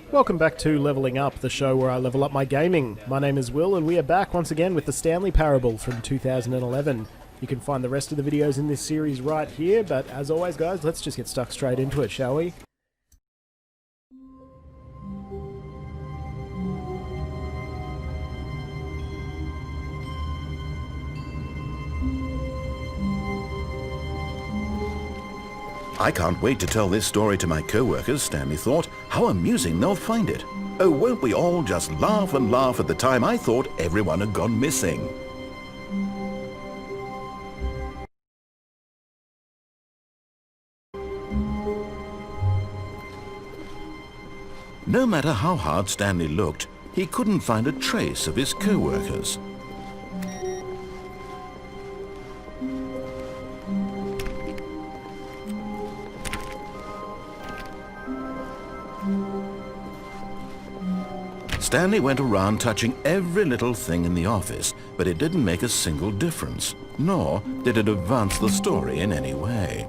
Welcome back to Leveling Up, the show where I level up my gaming. My name is Will, and we are back once again with the Stanley Parable from 2011. You can find the rest of the videos in this series right here, but as always guys, let's just get stuck straight into it, shall we? I can't wait to tell this story to my co-workers, Stanley thought. How amusing they'll find it. Oh, won't we all just laugh and laugh at the time I thought everyone had gone missing. No matter how hard Stanley looked, he couldn't find a trace of his co-workers. Stanley went around touching every little thing in the office, but it didn't make a single difference, nor did it advance the story in any way.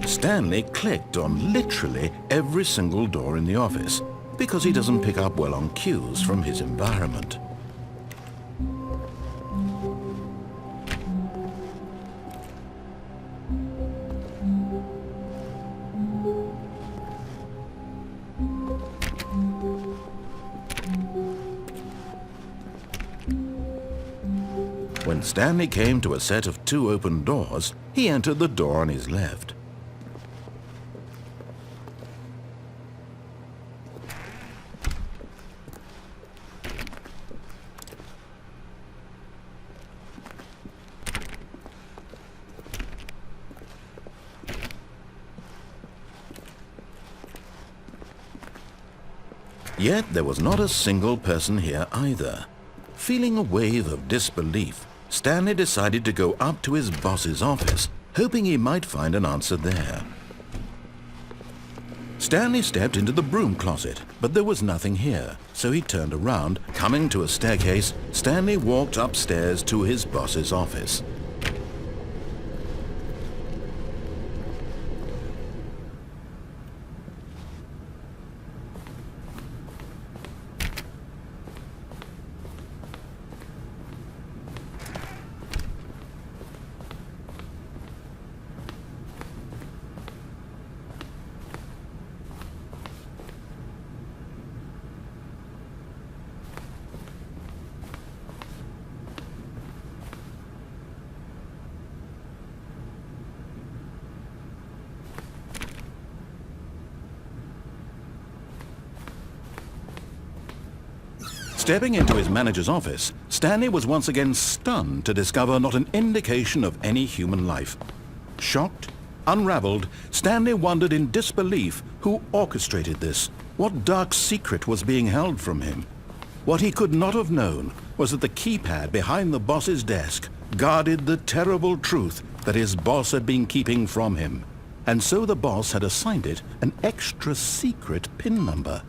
Stanley clicked on literally every single door in the office because he doesn't pick up well on cues from his environment. When Stanley came to a set of 2 open doors, he entered the door on his left. Yet there was not a single person here either. Feeling a wave of disbelief, Stanley decided to go up to his boss's office, hoping he might find an answer there. Stanley stepped into the broom closet, but there was nothing here, so he turned around. Coming to a staircase, Stanley walked upstairs to his boss's office. Stepping into his manager's office, Stanley was once again stunned to discover not an indication of any human life. Shocked, unraveled, Stanley wondered in disbelief who orchestrated this. What dark secret was being held from him? What he could not have known was that the keypad behind the boss's desk guarded the terrible truth that his boss had been keeping from him. And so the boss had assigned it an extra secret PIN number.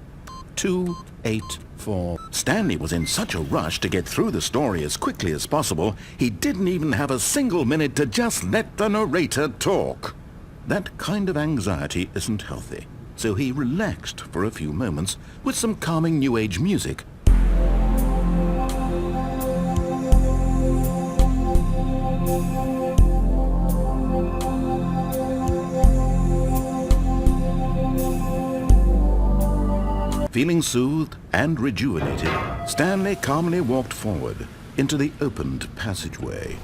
284. Stanley was in such a rush to get through the story as quickly as possible, he didn't even have a single minute to just let the narrator talk. That kind of anxiety isn't healthy, so he relaxed for a few moments with some calming New Age music. Feeling soothed and rejuvenated, Stanley calmly walked forward into the opened passageway.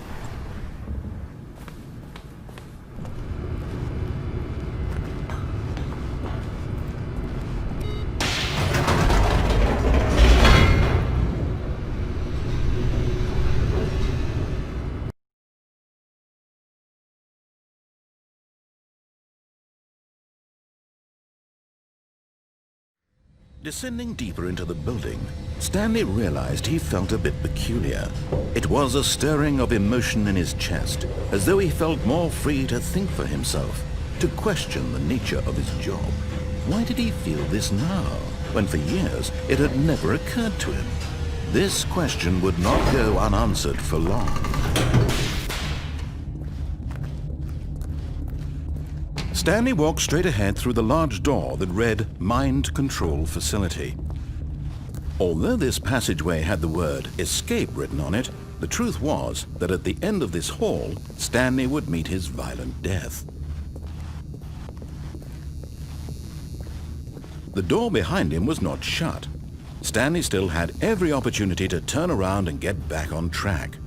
Descending deeper into the building, Stanley realized he felt a bit peculiar. It was a stirring of emotion in his chest, as though he felt more free to think for himself, to question the nature of his job. Why did he feel this now, when for years it had never occurred to him? This question would not go unanswered for long. Stanley walked straight ahead through the large door that read Mind Control Facility. Although this passageway had the word Escape written on it, the truth was that at the end of this hall, Stanley would meet his violent death. The door behind him was not shut. Stanley still had every opportunity to turn around and get back on track.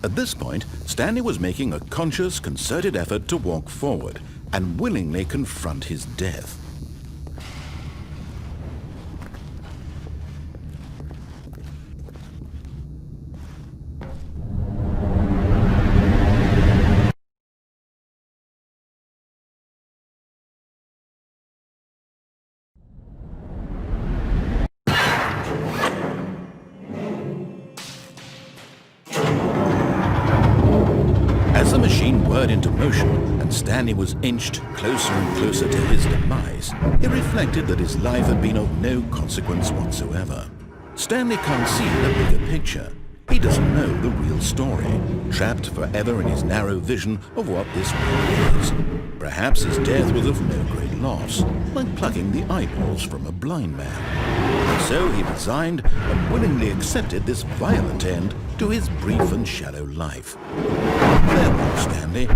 At this point, Stanley was making a conscious, concerted effort to walk forward and willingly confront his death. As the machine whirred into motion and Stanley was inched closer and closer to his demise, he reflected that his life had been of no consequence whatsoever. Stanley can't see the bigger picture. He doesn't know the real story, trapped forever in his narrow vision of what this world is. Perhaps his death was of no great loss, like plucking the eyeballs from a blind man. And so he resigned and willingly accepted this violent end to his brief and shallow life. Farewell, Stanley.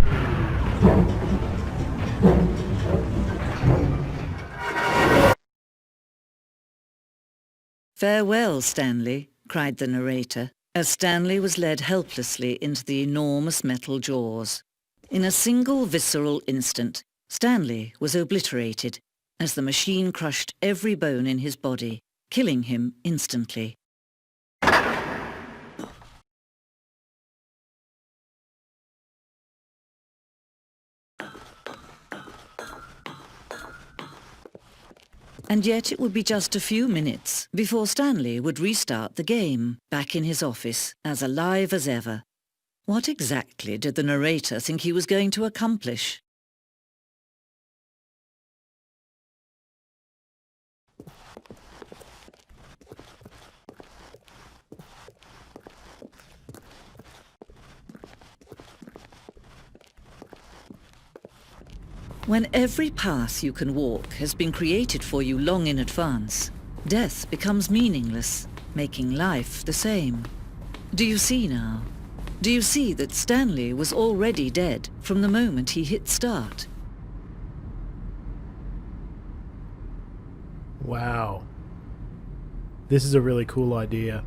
"Farewell, Stanley," cried the narrator, as Stanley was led helplessly into the enormous metal jaws. In a single visceral instant, Stanley was obliterated as the machine crushed every bone in his body, killing him instantly. And yet it would be just a few minutes before Stanley would restart the game, back in his office, as alive as ever. What exactly did the narrator think he was going to accomplish? When every path you can walk has been created for you long in advance, death becomes meaningless, making life the same. Do you see now? Do you see that Stanley was already dead from the moment he hit start? Wow. This is a really cool idea.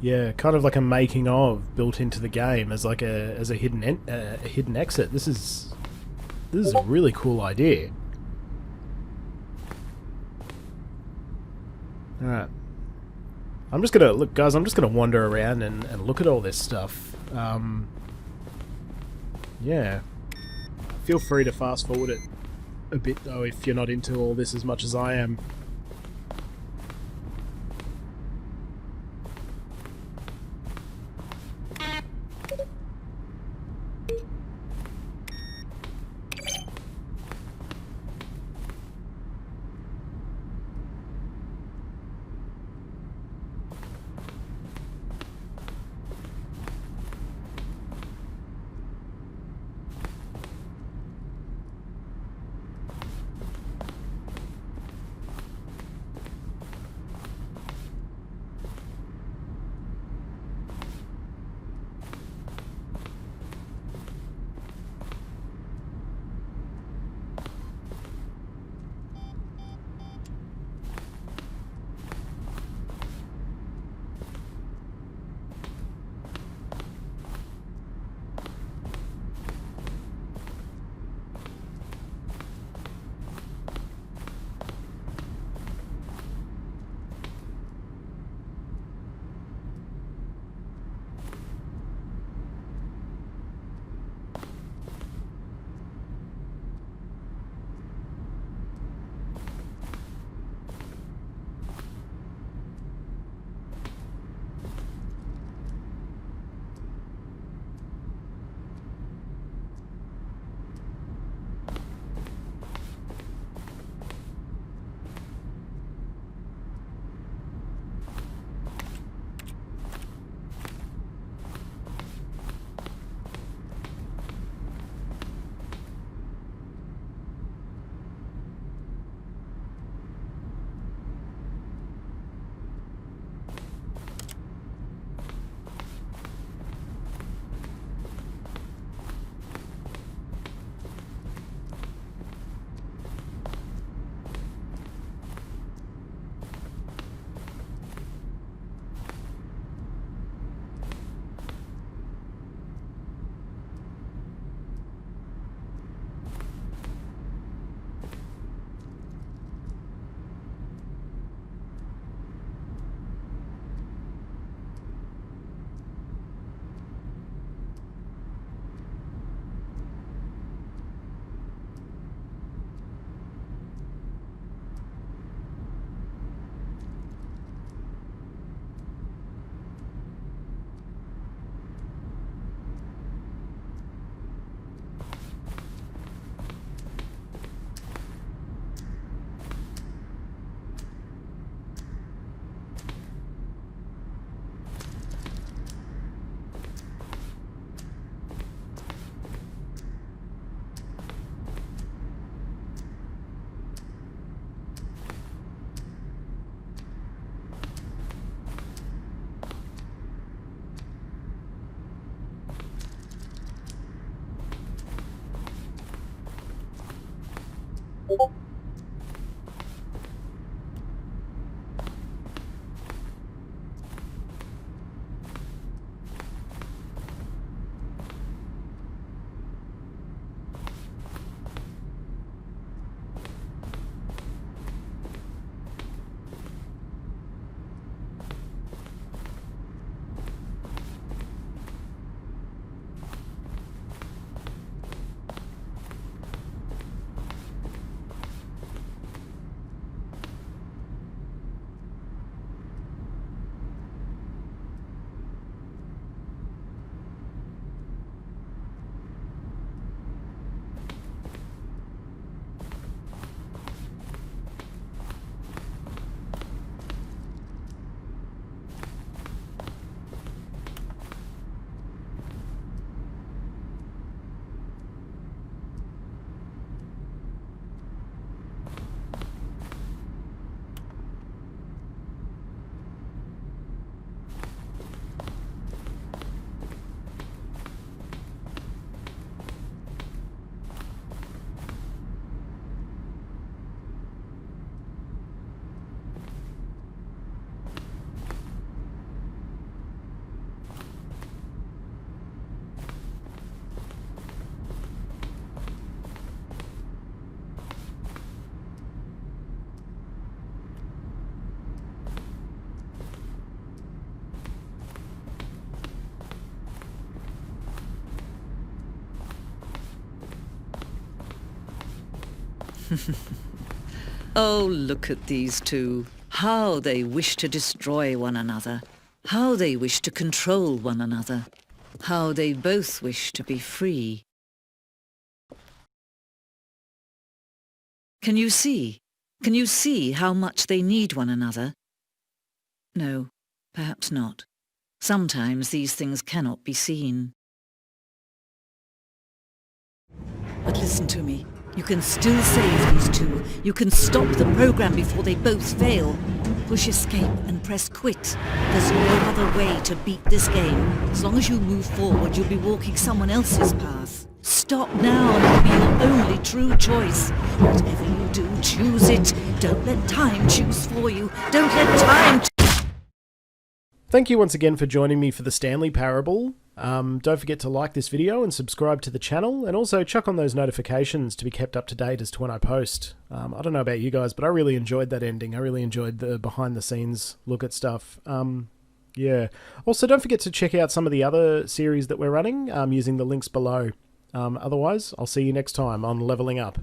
Yeah, kind of like a making of built into the game as like a hidden exit. This is a really cool idea. All right. I'm just gonna look, guys. I'm just gonna wander around and look at all this stuff. Yeah. Feel free to fast forward it a bit though if you're not into all this as much as I am. Oh, look at these two. How they wish to destroy one another. How they wish to control one another. How they both wish to be free. Can you see? Can you see how much they need one another? No, perhaps not. Sometimes these things cannot be seen. But listen to me. You can still save these two. You can stop the program before they both fail. Push escape and press quit. There's no other way to beat this game. As long as you move forward, you'll be walking someone else's path. Stop now and it'll be your only true choice. Whatever you do, choose it. Don't let time choose for you. Don't let time... Thank you once again for joining me for the Stanley Parable. Don't forget to like this video and subscribe to the channel, and also chuck on those notifications to be kept up to date as to when I post. I don't know about you guys, but I really enjoyed that ending. I really enjoyed the behind the scenes look at stuff. Yeah. Also, don't forget to check out some of the other series that we're running using the links below. Otherwise, I'll see you next time on Leveling Up.